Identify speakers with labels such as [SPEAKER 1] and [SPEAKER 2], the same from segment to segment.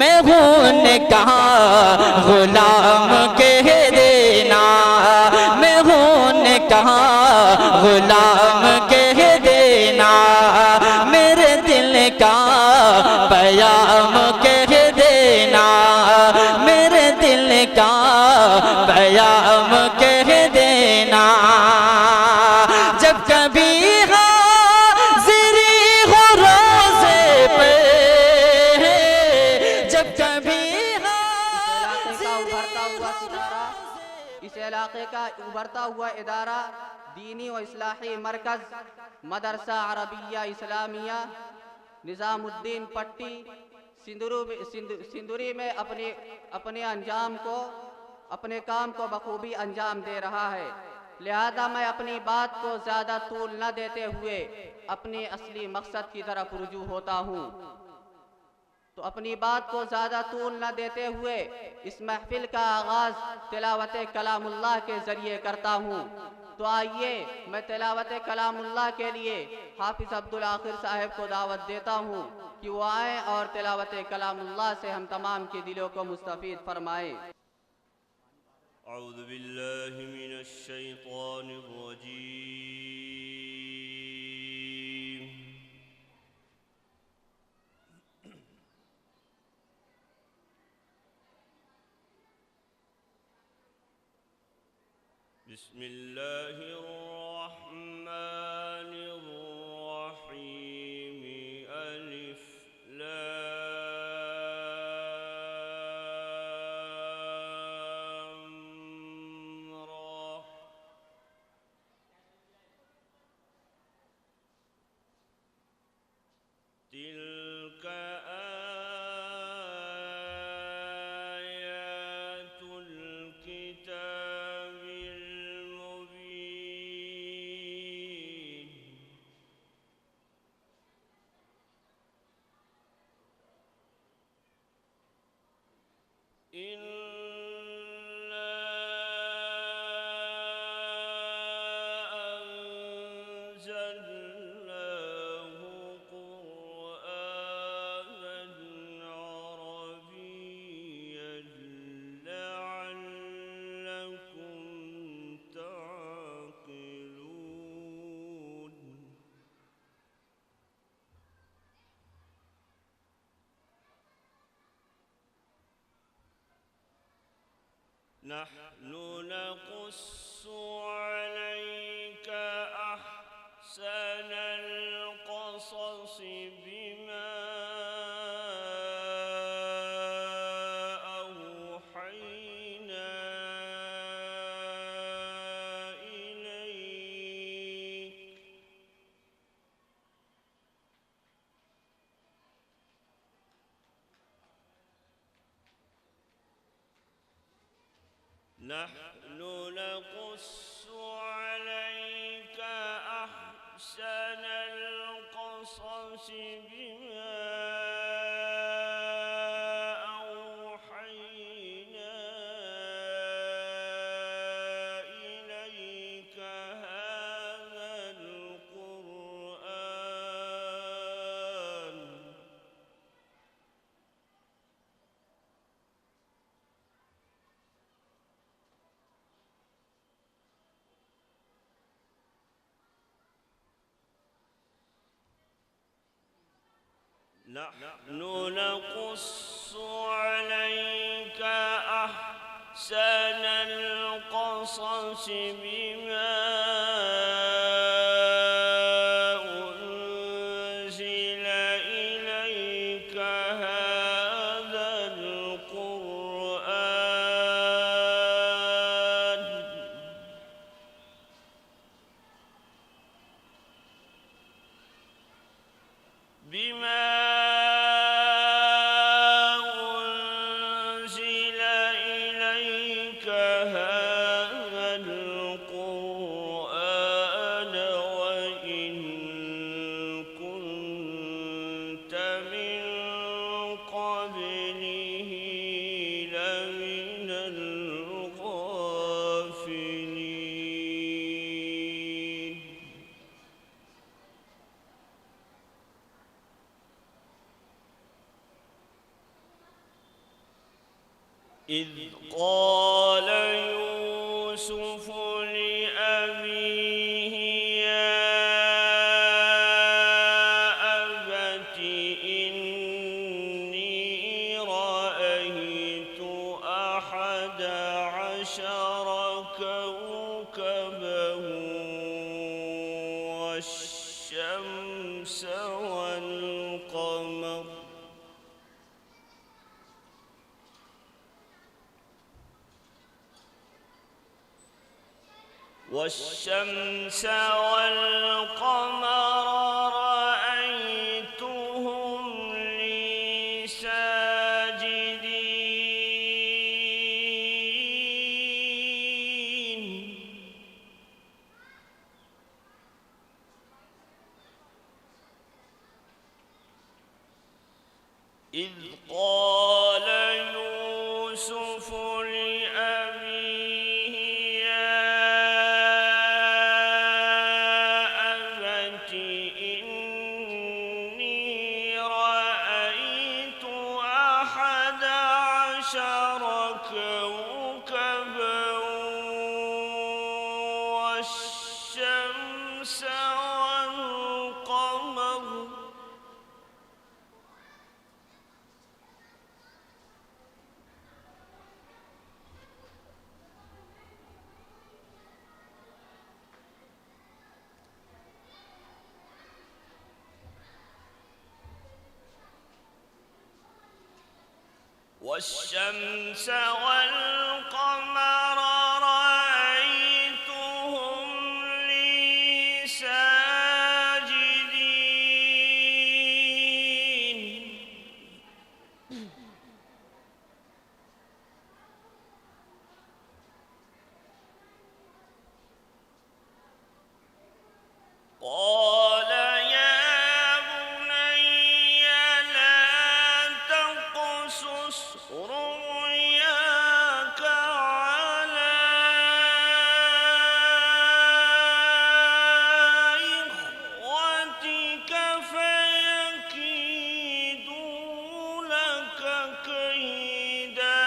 [SPEAKER 1] मैं हूँ उनका गुलाम कह देना, मैं हूँ उनका गुलाम कह देना, मेरे दिल का पैगाम कह देना, मेरे दिल का पैगाम कह देना। जब कभी हाज़िरी हो रोज़े पे, जब कभी
[SPEAKER 2] इस इलाके का उभरता हुआ इदारा दीनी व इस्लाही मरकज़ मदरसा अरबिया इस्लामिया निज़ामुद्दीन पट्टी सिंदूरी में अपने काम को बखूबी अंजाम दे रहा है। लिहाजा मैं अपनी बात को ज़्यादा तूल न देते हुए अपने असली मकसद की तरफ रुजू होता हूँ। तो अपनी बात को ज़्यादा तूल न देते हुए इस महफिल का आगाज़ तिलावत कलामुल्लाह के ज़रिए करता हूँ। तो आइए मैं तिलावत कलामुल्लाह के लिए हाफिज़ अब्दुल आखिर साहब को दावत देता हूँ कि वो आएँ और तिलावत कलामुल्लाह से हम तमाम के दिलों को मुस्तफ़ीद फरमाएँ।
[SPEAKER 3] अऊज़ु बिल्लाहि मिनश शैतानिर रजीम। बिस्मिल्लाहिर रहमानिर रहीम। अलिफ लाम रा। तिल्क आयातुल किताबिल मुबीन। इन्ना अंज़लनाहु क़ुरआनन अरबिय्यन लअल्लकुम तअक़िलून। नहनु नक़ुस्सु अलैका अहसनल क़ससि बिमा अवहयना इलैक। नहनु नक़ुस्सु अलैका अहसनल क़ससि बिमा अवहयना इलैका हाज़ल क़ुरआन। नहनु नक़ुस्सु अलैका अहसनल क़ससि बिमा उन्ज़िल इलैका हाज़ल क़ुरआन। बिमा उन्ज़िल इलैका हाज़ल क़ुरआन إذ قال يوسف لأبيه يا أبت إني رأيت 11 كوكبا والشمس والقمر رأيتهم لي ساجدين إذ قال يوسف لأبيه يا أبت إني رأيت 11 كوكبا والشمس والقمر رأيتهم لي ساجدين قال يا بني لا تقصص رؤياك على إخوتك فيكيدوا لك كيدا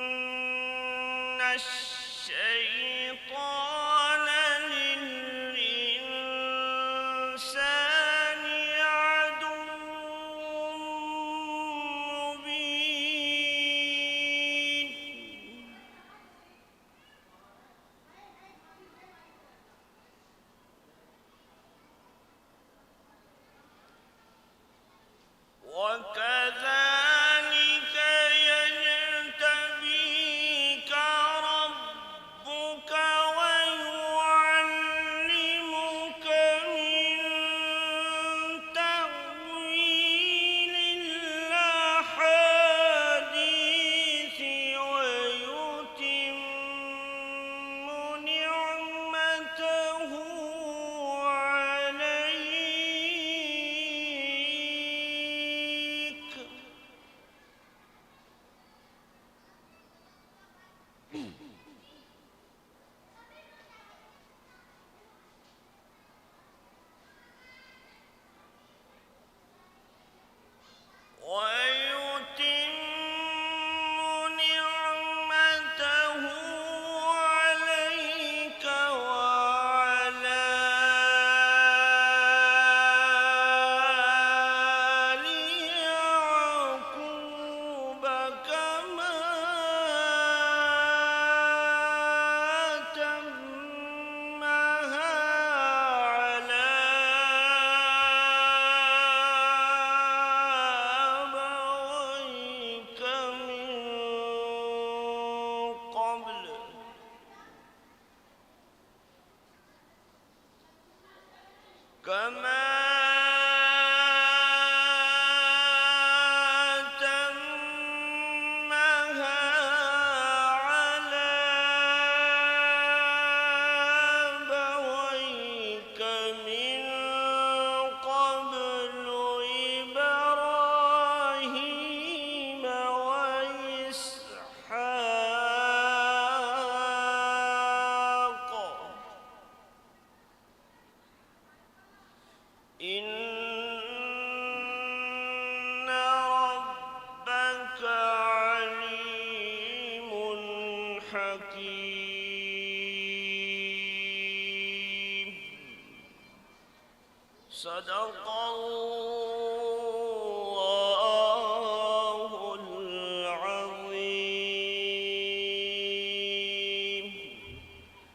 [SPEAKER 3] إن الشيطان للإنسان عدو مبين وكذلك يجتبيك ربك ويعلمك من تأويل الأحاديث ويتم نعمته عليك ويتم نعمته عليك وعلى آل يعقوب كما أتمها على أبويك من قبل كما أتمها على أبويك من قبل إبراهيم وإسحاق إن ربك عليم حكيم. صدق الله